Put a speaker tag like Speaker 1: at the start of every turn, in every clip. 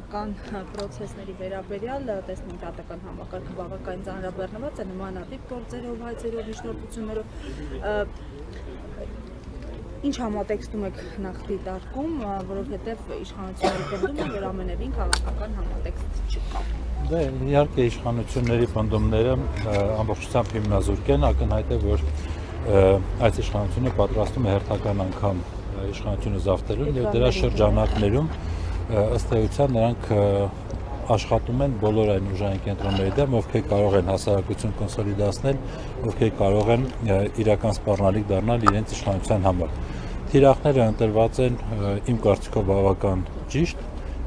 Speaker 1: Քաղաքական պրոցեսների վերաբերյալ տեսնում դատական համակարգը բավականին ծանրաբեռնված է նմանատիպ գործերով, հայցերով, միջնորդություններով։ Ինչ համատեքստում եք նախ դիտարկում, որովհետև իշխանությունների պնդում են, որ ամենևին քաղաքական համատեքստ չկա։
Speaker 2: Դե իհարկե իշխանությունների պնդումները ամբողջությամբ հիմնազուրկ են, ակնհայտ է, որ այս իշխանությունը պատրաստում է հերթական անգամ իշխանությունը զավթելուն եւ դրա շրջանակներում ըստ էության նրանք աշխատում են բոլոր այն ուժային կենտրոնների դեմ, ովքեր կարող են հասարակություն կոնսոլիդացնել, ովքեր կարող են իրական սպառնալիք դառնալ իրենց իշխանության համար։ Թիրախները ընտրված են իմ կարծիքով բավական ճիշտ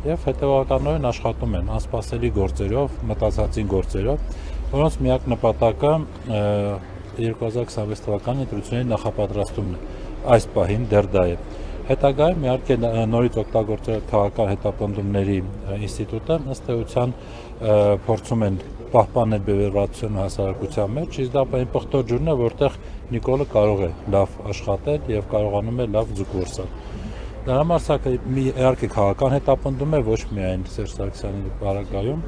Speaker 2: եւ հետեւականորեն աշխատում են անսպասելի գործերով, մտածածին գործերով, որոնց միակ նպատակը 2026 թվականի ընտրությունների նախապատրաստումն է։ Այս պահին դեռ դա է։ Հետագայում իհարկե նորից օգտագործել քաղաքական հետապնդումների ինստիտուտը ըստ էության փորձում են պահպանել բևեռվածությունը հասարակության մեջ, իսկ դա այն պղտոր ջուրն է, որտեղ Նիկոլը կարող է լավ աշխատել եւ կարողանում է լավ ձուկ որսալ։ Դրա համար սա իհարկե քաղաքական հետապնդում է ոչ միայն Սերժ Սարգսյանի պարագայում,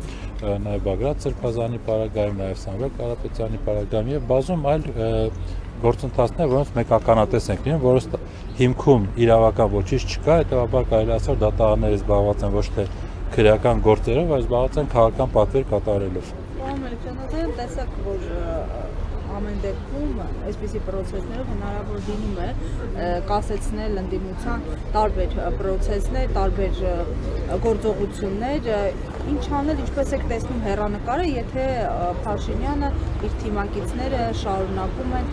Speaker 2: նաեւ Բագրատ Սրբազանի պարագայում, նաեւ Սամվել Կարապետյանի պարագայում եւ բազում այլ գործընթացներ, որոնց մենք ականատես ենք լինում, որոնց հիմքում իրավական ոչինչ չկա, հետեւաբար կարելի ասել դատաները զբաղված են ոչ թե քրեական գործերով, այլ զբաղված են քաղաքական պատվեր կատարելով։
Speaker 1: Պարոն Մելիքյանյան, տեսակ, որ ամեն դեպքում այսպիսի պրոցեսներով հնարավոր լինում է կասեցնել ընդդիմության տարբեր պրոցեսներ, տարբեր գործողություններ, ինչ անել, ինչպես եք տեսնում հեռանկարը, եթե Փաշինյանը իր թիմակիցները շարունակում են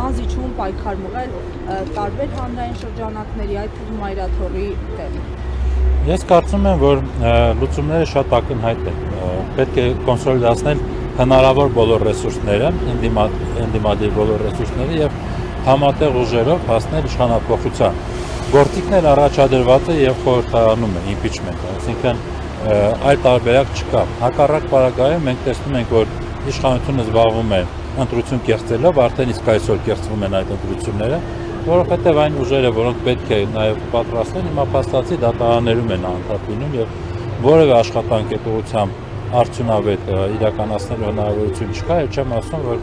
Speaker 1: անզիջում պայքար մղել տարբեր հանրային շրջանակների, այդ թվում Մայրաթորի դեմ։
Speaker 2: Ես կարծում եմ, որ լուծումները շատ ակնհայտ են։ Պետք է կոնսոլիդացնել հնարավոր բոլոր ռեսուրսները, ընդդիմադիր բոլոր ռեսուրսները եւ համատեղ ուժերով հասնել իշխանապողության։ Գործիքներ առաջադրված է եւ խորհրդարանում է impeachment, այսինքն այլ տարբերակ չկա։ Հակառակ պարագայում մենք տեսնում ենք, որ իշխանությունը զբաղվում է ընտրություն կեղծելով, արդեն իսկ այսօր կեղծվում են այդ ընտրությունները, որովհետև այն ուժերը, որոնք պետք է նաև պատրաստեն, հիմա փաստացի դատարաններում են անդադ լինում եւ որևէ աշխատանք այդ ուղղությամբ արդյունավետ իրականացնելու հնարավորություն չկա, եւ չեմ ասում, որ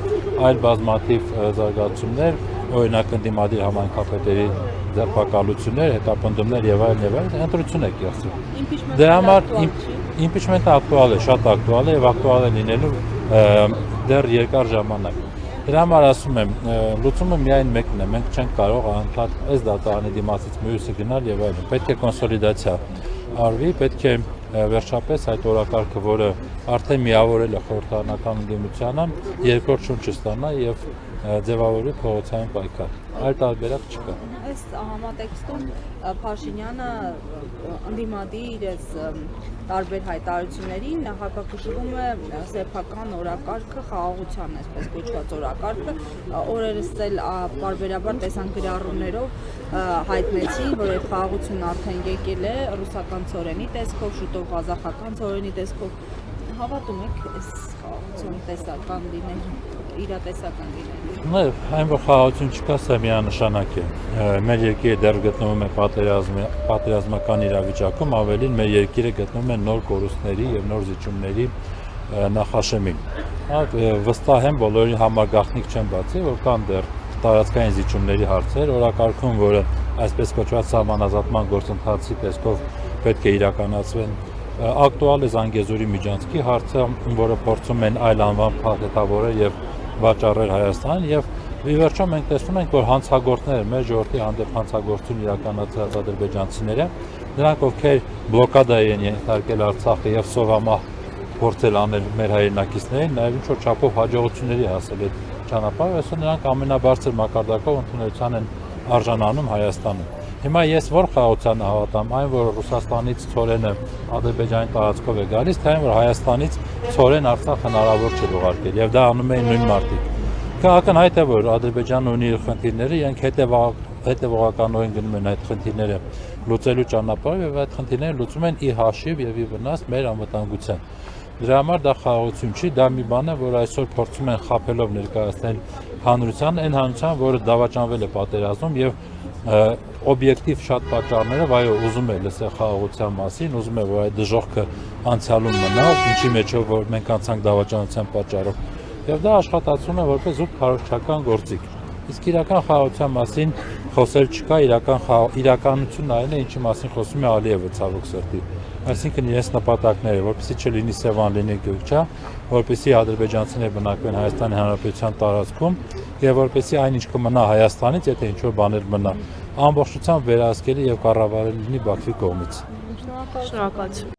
Speaker 2: այլ բազմաթիվ զարգացումներ, օրինակ ընդդիմադիր համայնքապետերի ձերբակալություններ, հետապնդումներ եւ այլն ընտրություն է կեղծում։ Դրա համար impeachment-ը ակտուալ է, շատ ակտուալ է եւ ակտուալ է լինելու դեռ երկար ժամանակ։ Դրա համար ասում եմ, լուծումը միայն մեկն է, մենք չենք կարող անդադ այս դատարանի դիմացից մյուսը գնալ եւ այլն։ Պետք է կոնսոլիդացիա արվի, պետք է վերջապես այդ օրակարգը, որը արդեն միավորել է խորհրդարանական ընդդիմությանը, երկրորդ շունչը ստանա եւ ձևավորի փողոցային պայքար։ Այլ տարբերակ չկա։
Speaker 1: Այս համատեքստում Փաշինյանը ընդդիմադիր այս տարբեր հայտարարություններին նախակշռում է սեփական օրակարգը, խաղաղության, այսպես կոչված օրակարգը, օրերս էլ բարբերաբար տեսանք գրառումներով հայտնեցին, որ այդ խաղաղությունն արդեն եկել է ռուսական ծորենի տեսքով, շուտով ղազախական ծորենի տեսքով։ Հավատում եք այս խաղաղություն տեսական լինել, իրատեսական լինել։
Speaker 2: Այն որ խաղաղություն չկա, սա միանշանակ է։ Մեր երկիրը դեռ գտնվում է պատերազմական իրավիճակում, ավելին մեր երկիրը գտնվում է նոր կորուստների եւ նոր զիջումների նախաշեմին։ Վստահ եմ բոլորի համար գաղտնիք չեն բացի, որ կան դեռ տարածքային զիջումների հարցեր, օրակարգում, որը այսպես կոչված սահմանազատման գործընթացի տեսքով պետք է իրականացվեն։ Ակտուալ է Զանգեզուրի միջանցքի հարցը, որը փորձում են այլ անվամբ փաթեթավորել եւ վաճառել Հայաստան եւ ի վերջո մենք տեսնում ենք, որ հանցագործները, մեր ժողովրդի հանդեպ հանցագործություն իրականացրած ադրբեջանցիները, նրանք ովքեր բլոկադայի են ենթարկել Արցախը եւ սովամահ փորձել անել մեր հայրենակիցներին, նաեւ ինչ որ չափով հաջողությունների հասել այդ ճանապարհով, այսօր նրանք ամենաբարձր մակարդակով ընդունելության են արժանանում Հայաստանում։ Հիմա ես որ խաղաղությանը հավատամ, այն որ Ռուսաստանից ծորենը Ադրբեջանի տարածքով է գալիս, թե այն որ Հայաստանից ծորեն Արցախ հնարավոր չէ ուղարկել, եւ դա անում են նույն մարդիկ։ Ակնհայտ է, որ Ադրբեջանը ունի իր խնդիրները, իրենք հետևողականորեն գնում են այդ խնդիրները լուծելու ճանապարհով եւ այդ խնդիրները լուծում են ի հաշիվ եւ ի վնաս մեր անվտանգության։ Դրա համար դա խաղաղություն չի, դա մի բան է, որ այսօր փորձում են խաբելով ներկայացնել հանրության, այն հանրության, որը դավաճանվել է պատերազմում եւ օբյեկտիվ շատ պատճառներով, այո, ուզում է լսել խաղաղության մասին, ուզում է, որ այդ դժոխքը անցյալում մնա, ինչի մեջով որ մենք անցանք դավաճանության պատճառով, եւ դա աշխատացում է որպես զուտ քարոզչական գործիք։ Իսկ իրական խաղաղության մասին խոսել չկա, իրականությունն այն է, ինչի մասին խոսում է Ալիևը ցավոք սրտի։ Այսինքն իրենց նպատակները, որպեսզի չլինի Սևան, լինի Գյուղջա, որպեսզի ադրբեջանցիները բնակվեն Հայաստանի Հանրապետության տարածքում եւ որպեսզի այնինչ կմնա Հայաստանից, եթե ինչ-որ բաներ մնա, ամբողջությամբ վերահսկելի եւ կառավարելի լինի Բաքվի կողմից։
Speaker 3: Շնորհակալություն։